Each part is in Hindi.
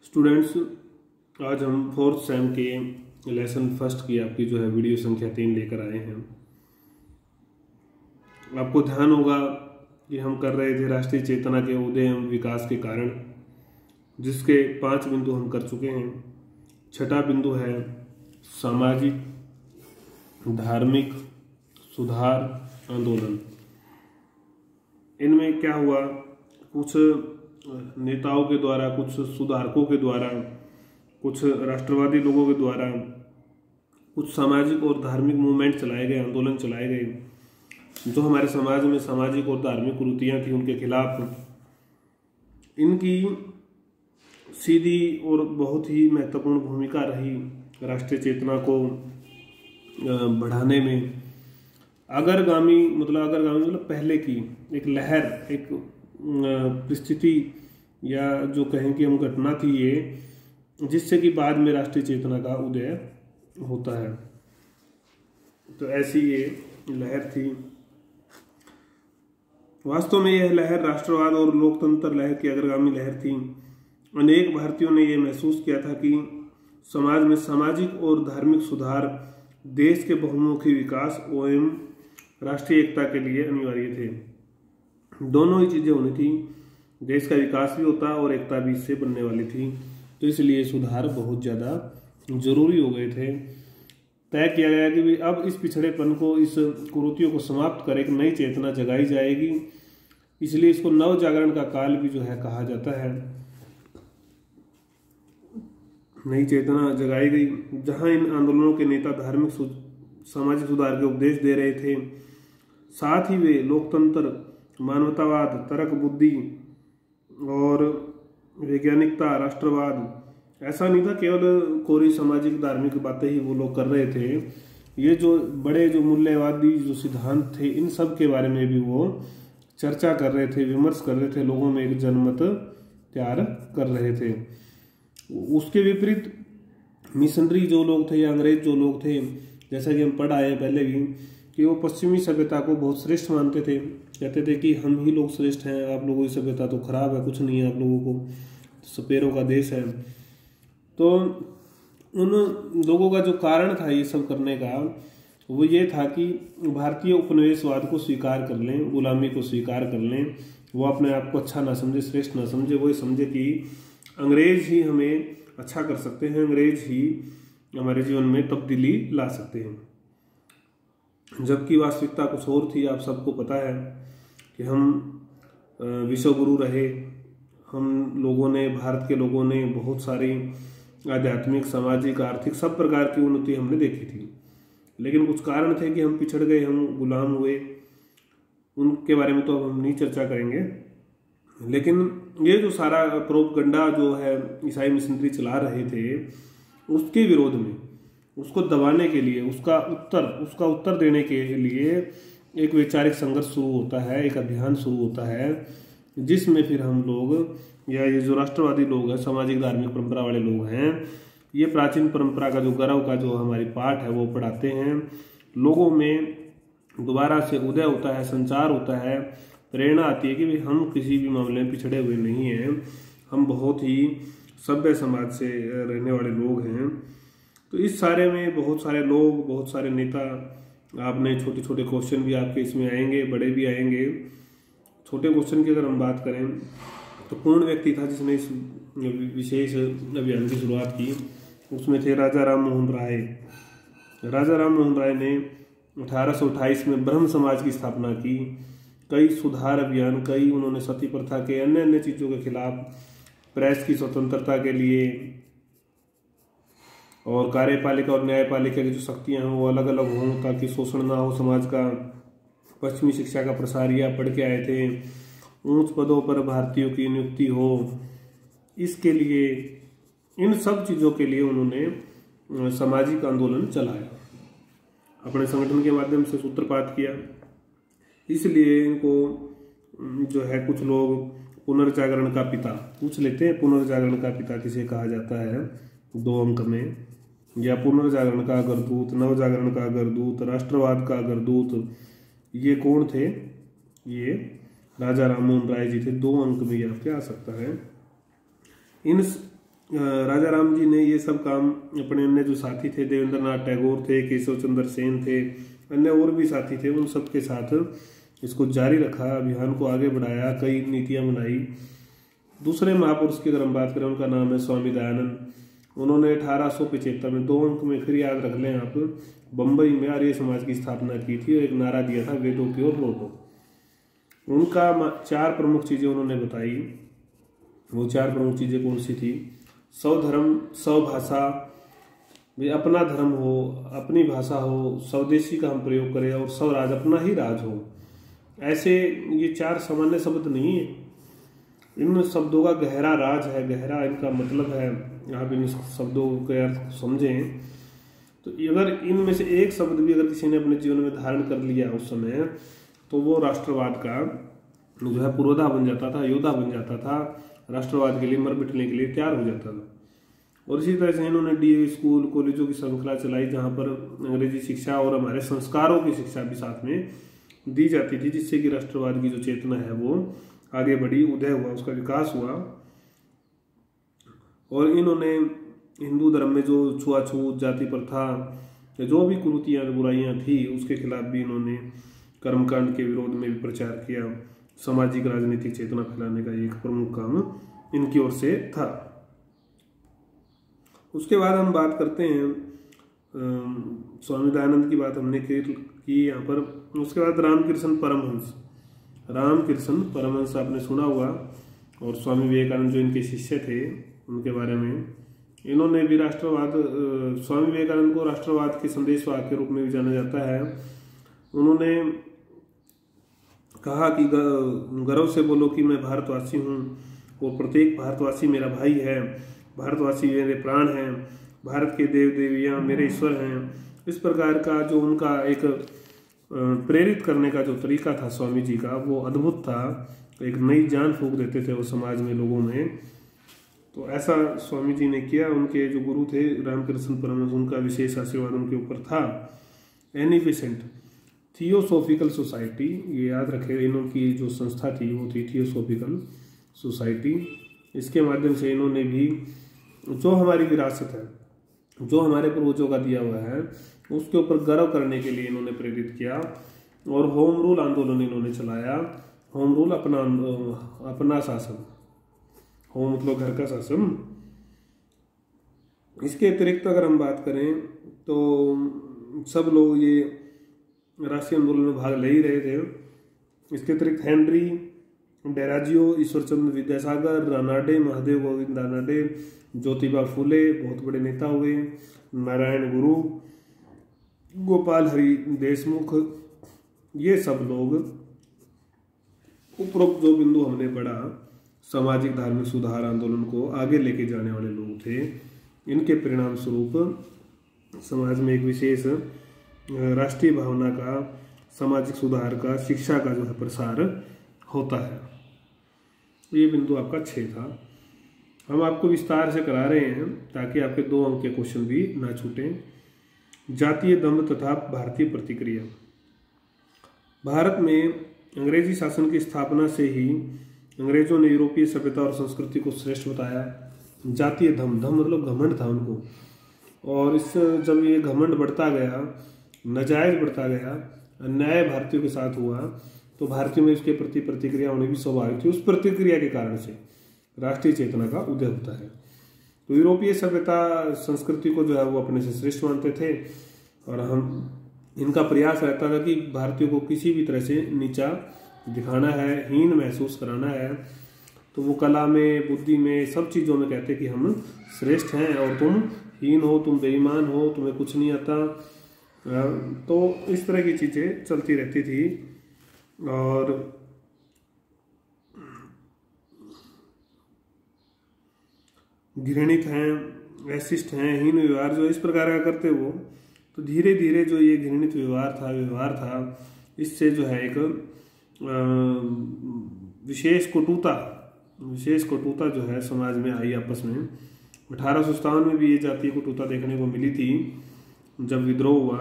स्टूडेंट्स, आज हम फोर्थ सेम के लेसन फर्स्ट की आपकी जो है वीडियो संख्या 3 लेकर आए हैं। आपको ध्यान होगा कि हम कर रहे थे राष्ट्रीय चेतना के उदय एवं विकास के कारण, जिसके 5 बिंदु हम कर चुके हैं। छठा बिंदु है सामाजिक धार्मिक सुधार आंदोलन। इनमें क्या हुआ, कुछ नेताओं के द्वारा, कुछ सुधारकों के द्वारा, कुछ राष्ट्रवादी लोगों के द्वारा कुछ सामाजिक और धार्मिक मूवमेंट चलाए गए, आंदोलन चलाए गए, जो हमारे समाज में सामाजिक और धार्मिक कुरीतियां थी उनके खिलाफ। इनकी सीधी और बहुत ही महत्वपूर्ण भूमिका रही राष्ट्रीय चेतना को बढ़ाने में। अग्रगामी मतलब पहले की एक लहर, एक परिस्थिति या जो कहें कि हम घटना थी ये, जिससे कि बाद में राष्ट्रीय चेतना का उदय होता है। तो ऐसी ये लहर थी। वास्तव में यह लहर राष्ट्रवाद और लोकतंत्र लहर की अग्रगामी लहर थी। अनेक भारतीयों ने यह महसूस किया था कि समाज में सामाजिक और धार्मिक सुधार देश के बहुमुखी विकास एवं राष्ट्रीय एकता के लिए अनिवार्य थे। दोनों ही चीजें होनी थी, देश का विकास भी होता और एकता भी इससे बनने वाली थी। तो इसलिए सुधार बहुत ज़्यादा जरूरी हो गए थे। तय किया गया कि भाई अब इस पिछड़ेपन को, इस कुरीतियों को समाप्त कर एक नई चेतना जगाई जाएगी। इसलिए इसको नव जागरण का काल भी जो है कहा जाता है। नई चेतना जगाई गई, जहां इन आंदोलनों के नेता धार्मिक सामाजिक सुधार के उपदेश दे रहे थे, साथ ही वे लोकतंत्र, मानवतावाद, तर्क बुद्धि और वैज्ञानिकता, राष्ट्रवाद, ऐसा नहीं था केवल कोरी सामाजिक धार्मिक बातें ही वो लोग कर रहे थे। ये जो बड़े जो मूल्यवादी जो सिद्धांत थे, इन सब के बारे में भी वो चर्चा कर रहे थे, विमर्श कर रहे थे, लोगों में एक जनमत तैयार कर रहे थे। उसके विपरीत मिशनरी जो लोग थे या अंग्रेज जो लोग थे, जैसा कि हम पढ़ आए हैं पहले भी, कि वो पश्चिमी सभ्यता को बहुत श्रेष्ठ मानते थे। कहते थे कि हम ही लोग श्रेष्ठ हैं, आप लोगों की सभ्यता तो खराब है, कुछ नहीं है, आप लोगों को सपेरों का देश है। तो उन लोगों का जो कारण था ये सब करने का, वो ये था कि भारतीय उपनिवेशवाद को स्वीकार कर लें, गुलामी को स्वीकार कर लें। वो अपने आप को अच्छा ना समझे, श्रेष्ठ ना समझे, वो समझे कि अंग्रेज ही हमें अच्छा कर सकते हैं, अंग्रेज ही हमारे जीवन में तब्दीली ला सकते हैं। जबकि वास्तविकता कुछ और थी। आप सबको पता है कि हम विश्व गुरु रहे, हम लोगों ने, भारत के लोगों ने बहुत सारी आध्यात्मिक, सामाजिक, आर्थिक सब प्रकार की उन्नति हमने देखी थी। लेकिन कुछ कारण थे कि हम पिछड़ गए, हम गुलाम हुए। उनके बारे में तो अब हम नहीं चर्चा करेंगे। लेकिन ये जो सारा प्रोपगंडा जो है ईसाई मिशनरी चला रहे थे, उसके विरोध में, उसको दबाने के लिए, उसका उत्तर देने के लिए एक वैचारिक संघर्ष शुरू होता है, एक अभियान शुरू होता है, जिसमें फिर हम लोग या ये जो राष्ट्रवादी लोग हैं, सामाजिक धार्मिक परंपरा वाले लोग हैं, ये प्राचीन परंपरा का जो गौरव का जो हमारी पाठ है वो पढ़ाते हैं। लोगों में दोबारा से उदय होता है, संचार होता है, प्रेरणा आती है कि भाई हम किसी भी मामले में पिछड़े हुए नहीं हैं, हम बहुत ही सभ्य समाज से रहने वाले लोग हैं। तो इस सारे में बहुत सारे लोग, बहुत सारे नेता, आपने छोटे छोटे क्वेश्चन भी आपके इसमें आएंगे, बड़े भी आएंगे। छोटे क्वेश्चन की अगर हम बात करें तो कौन व्यक्ति था जिसने इस विशेष अभियान की शुरुआत की? उसमें थे राजा राम मोहन राय। राजा राम मोहन राय ने 1828 में ब्रह्म समाज की स्थापना की। कई सुधार अभियान, कई उन्होंने सती प्रथा के अन्य चीज़ों के खिलाफ, प्रेस की स्वतंत्रता के लिए और कार्यपालिका और न्यायपालिका की जो शक्तियां हैं वो अलग अलग हों, ताकि शोषण ना हो समाज का। पश्चिमी शिक्षा का प्रसार या पढ़ के आए थे। ऊंच पदों पर भारतीयों की नियुक्ति हो, इसके लिए, इन सब चीज़ों के लिए उन्होंने सामाजिक आंदोलन चलाया, अपने संगठन के माध्यम से सूत्रपात किया। इसलिए इनको जो है कुछ लोग पुनर्जागरण का पिता पूछ लेते हैं। पुनर्जागरण का पिता किसे कहा जाता है 2 अंक में, या पुनर्जागरण का अग्रदूत, नवजागरण का अग्रदूत, राष्ट्रवाद का अग्रदूत, ये कौन थे? ये राजा राम मोहन राय जी थे। 2 अंक में ये आपके आ सकता है। इन राजा राम जी ने ये सब काम अपने अन्य जो साथी थे, देवेंद्र नाथ टैगोर थे, केशव चंद्र सेन थे, अन्य और भी साथी थे, उन सब के साथ इसको जारी रखा, अभियान को आगे बढ़ाया, कई नीतियां बनाई। दूसरे महापुरुष की अगर हम बात करें, उनका नाम है स्वामी दयानंद। उन्होंने 1875 में, 2 अंक में फिर याद रख लें आप, बम्बई में आर्य समाज की स्थापना की थी और एक नारा दिया था, वेदों की ओर लौटो। उनका 4 प्रमुख चीजें उन्होंने बताई। वो 4 प्रमुख चीजें कौन सी थी? स्वधर्म, स्वभाषा, अपना धर्म हो, अपनी भाषा हो, स्वदेशी का हम प्रयोग करें, और स्वराज, अपना ही राज हो। ऐसे ये 4 सामान्य शब्द नहीं है, इन शब्दों का गहरा राज है, गहरा इनका मतलब है। आप इन शब्दों के अर्थ समझें तो अगर इनमें से एक शब्द भी अगर किसी ने अपने जीवन में धारण कर लिया उस समय, तो वो राष्ट्रवाद का जो है पुरोधा बन जाता था, योद्धा बन जाता था, राष्ट्रवाद के लिए मर मिटने के लिए तैयार हो जाता था। और इसी तरह से इन्होंने डीएवी स्कूल, कॉलेजों की श्रृंखला चलाई, जहाँ पर अंग्रेजी शिक्षा और हमारे संस्कारों की शिक्षा भी साथ में दी जाती थी, जिससे कि राष्ट्रवाद की जो चेतना है वो आगे बढ़ी, उदय हुआ, उसका विकास हुआ। और इन्होंने हिंदू धर्म में जो छुआछूत, जाति प्रथा, जो भी कुरीतियाँ, बुराइयाँ थी, उसके खिलाफ भी इन्होंने कर्मकांड के विरोध में भी प्रचार किया। सामाजिक राजनीतिक चेतना फैलाने का एक प्रमुख काम इनकी ओर से था। उसके बाद हम बात करते हैं, स्वामी दयानंद की बात हमने की यहाँ पर। उसके बाद रामकृष्ण परमहंस। रामकृष्ण परमहंस आपने सुना होगा, और स्वामी विवेकानंद जो इनके शिष्य थे उनके बारे में। इन्होंने भी राष्ट्रवाद, स्वामी विवेकानंद को राष्ट्रवाद के संदेशवाहक के रूप में भी जाना जाता है। उन्होंने कहा कि गर्व से बोलो कि मैं भारतवासी हूँ, और प्रत्येक भारतवासी मेरा भाई है, भारतवासी मेरे प्राण हैं, भारत के देव देवियाँ मेरे ईश्वर हैं। इस प्रकार का जो उनका एक प्रेरित करने का जो तरीका था स्वामी जी का, वो अद्भुत था। एक नई जान फूंक देते थे वो समाज में, लोगों में। तो ऐसा स्वामी जी ने किया। उनके जो गुरु थे रामकृष्ण परमहंस, उनका विशेष आशीर्वाद उनके ऊपर था। एनी बेसेंट थियोसॉफिकल सोसाइटी, ये याद रखें, इन्होंने जो संस्था थी वो थी थियोसॉफिकल सोसाइटी। इसके माध्यम से इन्होंने भी जो हमारी विरासत है, जो हमारे पूर्वजों का दिया हुआ है, उसके ऊपर गर्व करने के लिए इन्होंने प्रेरित किया। और होम रूल आंदोलन इन्होंने चलाया। होम रूल, अपना शासन, होम मतलब घर का शासन। इसके अतिरिक्त अगर हम बात करें तो सब लोग ये राष्ट्रीय आंदोलन में भाग ले ही रहे थे। इसके अतिरिक्त हेनरी डेराजियो, ईश्वरचंद्र विद्यासागर, रानाडे, महादेव गोविंद रानाडे, ज्योतिबा फूले बहुत बड़े नेता हुए, नारायण गुरु, गोपाल हरि देशमुख, ये सब लोग उपरोक्त जो बिंदु हमने पढ़ा, सामाजिक धार्मिक सुधार आंदोलन को आगे लेके जाने वाले लोग थे। इनके परिणाम स्वरूप समाज में एक विशेष राष्ट्रीय भावना का, सामाजिक सुधार का, शिक्षा का जो है प्रसार होता है। ये बिंदु आपका 6 था। हम आपको विस्तार से करा रहे हैं ताकि आपके 2 अंक के क्वेश्चन भी ना छूटें। जातीय दंभ तथा भारतीय प्रतिक्रिया। भारत में अंग्रेजी शासन की स्थापना से ही अंग्रेजों ने यूरोपीय सभ्यता और संस्कृति को श्रेष्ठ बताया। जातीय दंभ मतलब घमंड था उनको, और इससे जब ये घमंड बढ़ता गया, नाजायज बढ़ता गया, अन्याय भारतीयों के साथ हुआ, तो भारतीयों में इसके प्रति प्रतिक्रिया होनी भी स्वाभाविक थी। उस प्रतिक्रिया के कारण से राष्ट्रीय चेतना का उदय होता है। तो यूरोपीय सभ्यता संस्कृति को जो है वो अपने से श्रेष्ठ मानते थे, और हम इनका प्रयास रहता था कि भारतीयों को किसी भी तरह से नीचा दिखाना है, हीन महसूस कराना है। तो वो कला में, बुद्धि में, सब चीज़ों में कहते कि हम श्रेष्ठ हैं और तुम हीन हो, तुम बेईमान हो, तुम्हें कुछ नहीं आता। तो इस तरह की चीज़ें चलती रहती थी। और घृणित हैं, वैशिष्ट हैं, हीन व्यवहार जो इस प्रकार का करते वो, तो धीरे धीरे जो ये घृणित व्यवहार था, इससे जो है एक विशेष कटुता जो है समाज में आई आपस में। 1857 में भी ये जातीय कटुता देखने को मिली थी जब विद्रोह हुआ,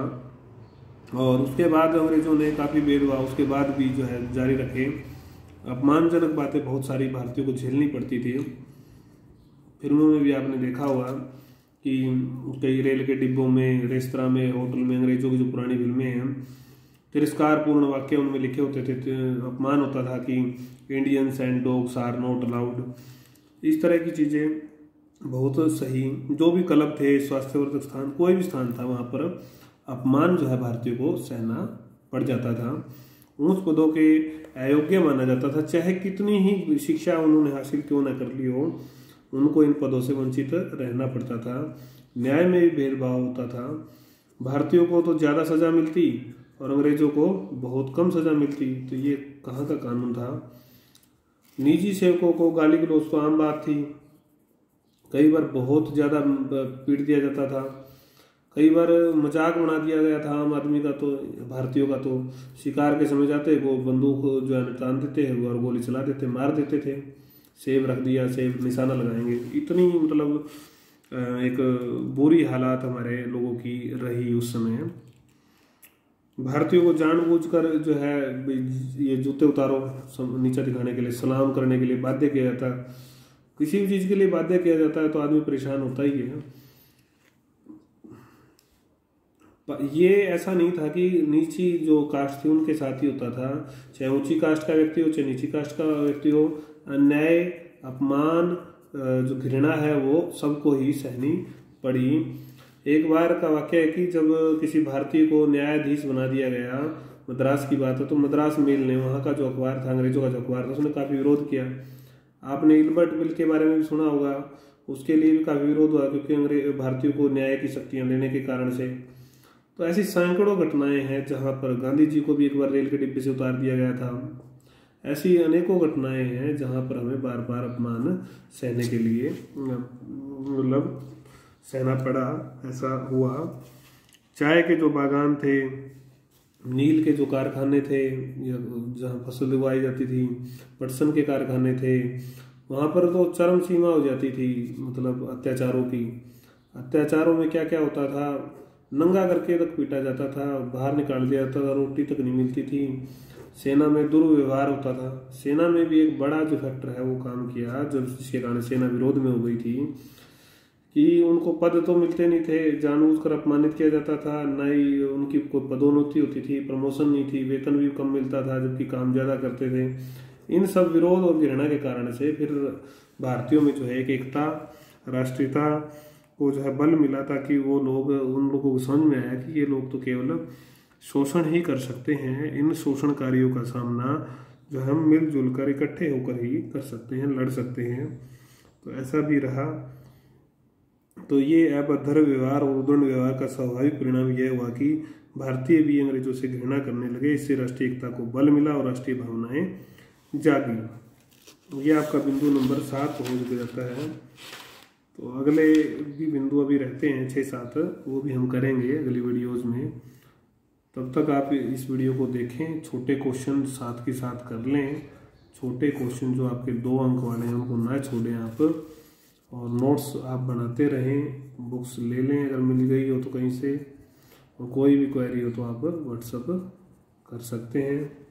और उसके बाद अंग्रेजों ने काफ़ी भेदभाव उसके बाद भी जो है जारी रखे। अपमानजनक बातें बहुत सारी भारतीयों को झेलनी पड़ती थी। फिल्मों में भी आपने देखा होगा कि कई रेल के डिब्बों में, रेस्तरां में, होटल में अंग्रेजों की जो पुरानी फिल्में हैं, तिरस्कारपूर्ण वाक्य उनमें लिखे होते थे, अपमान होता था कि Indians and dogs are not allowed. इस तरह की चीज़ें बहुत सही। जो भी क्लब थे, स्वास्थ्यवर्धक स्थान, कोई भी स्थान था, वहाँ पर अपमान जो है भारतीयों को सहना पड़ जाता था। ऊंच पदों के अयोग्य माना जाता था, चाहे कितनी ही शिक्षा उन्होंने हासिल क्यों ना कर ली हो, उनको इन पदों से वंचित रहना पड़ता था। न्याय में भी भेदभाव होता था। भारतीयों को तो ज़्यादा सज़ा मिलती और अंग्रेजों को बहुत कम सज़ा मिलती। तो ये कहाँ का कानून था। निजी सेवकों को गाली गलौज तो आम बात थी। कई बार बहुत ज़्यादा पीट दिया जाता था, कई बार मजाक बना दिया गया था आम आदमी का, तो भारतीयों का तो शिकार के समय जाते वो बंदूक जो है तान देते हैं और गोली चला देते, मार देते थे। सेब रख दिया, सेब निशाना लगाएंगे, इतनी मतलब एक बुरी हालात हमारे लोगों की रही उस समय। भारतीयों को जानबूझकर जो है ये जूते उतारो नीचा दिखाने के लिए, सलाम करने के लिए बाध्य किया जाता। किसी भी चीज़ के लिए बाध्य किया जाता है तो आदमी परेशान होता ही है। ये ऐसा नहीं था कि नीची जो कास्ट थी उनके साथ ही होता था, चाहे ऊंची कास्ट का व्यक्ति हो चाहे नीची कास्ट का व्यक्ति हो, अन्याय, अपमान, जो घृणा है वो सबको ही सहनी पड़ी। एक बार का वाक्य है कि जब किसी भारतीय को न्यायाधीश बना दिया गया, मद्रास की बात है, तो मद्रास मेल ने, वहाँ का जो अखबार था, अंग्रेजों का जो अखबार था, उसने काफ़ी विरोध किया। आपने इल्बर्ट बिल के बारे में भी सुना होगा, उसके लिए भी काफ़ी विरोध हुआ क्योंकि भारतीयों को न्याय की शक्तियाँ देने के कारण से। तो ऐसी सैकड़ों घटनाएं हैं जहाँ पर गांधी जी को भी एक बार रेल के डिब्बे से उतार दिया गया था। ऐसी अनेकों घटनाएं हैं जहाँ पर हमें बार बार अपमान सहने के लिए मतलब सहना पड़ा, ऐसा हुआ। चाय के जो बागान थे, नील के जो कारखाने थे जहाँ फसल उगाई जाती थी, पटसन के कारखाने थे, वहाँ पर तो चरम सीमा हो जाती थी मतलब अत्याचारों की। अत्याचारों में क्या क्या होता था, नंगा करके तक पीटा जाता था, बाहर निकाल दिया जाता था, रोटी तक नहीं मिलती थी। सेना में दुर्व्यवहार होता था। सेना में भी एक बड़ा जो फैक्टर है वो काम किया, जब जिसके कारण सेना विरोध में हो गई थी कि उनको पद तो मिलते नहीं थे, जानबूझकर अपमानित किया जाता था, न ही उनकी कोई पदोन्नति होती थी, प्रमोशन नहीं थी, वेतन भी कम मिलता था जबकि काम ज़्यादा करते थे। इन सब विरोध और घृणा के कारण से फिर भारतीयों में जो है एक एकता, राष्ट्रीयता को जो है बल मिला, ताकि वो लोग, उन लोगों को समझ में आया कि ये लोग तो केवल शोषण ही कर सकते हैं, इन शोषणकारियों का सामना जो हम मिलजुल कर इकट्ठे होकर ही कर सकते हैं, लड़ सकते हैं। तो ऐसा भी रहा। तो ये अभद्र व्यवहार और उद्दंड व्यवहार का स्वाभाविक परिणाम यह हुआ कि भारतीय भी अंग्रेजों से घृणा करने लगे। इससे राष्ट्रीय एकता को बल मिला और राष्ट्रीय भावनाएं जागी। ये आपका बिंदु नंबर 7 हो जाता है। तो अगले भी बिंदु अभी रहते हैं 6-7, वो भी हम करेंगे अगली वीडियोज़ में। तब तक आप इस वीडियो को देखें, छोटे क्वेश्चन साथ के साथ कर लें। छोटे क्वेश्चन जो आपके 2 अंक वाले हैं उनको ना छोड़ें आप, और नोट्स आप बनाते रहें। बुक्स ले लें अगर मिल गई हो तो कहीं से, और कोई भी क्वेरी हो तो आप व्हाट्सएप कर सकते हैं।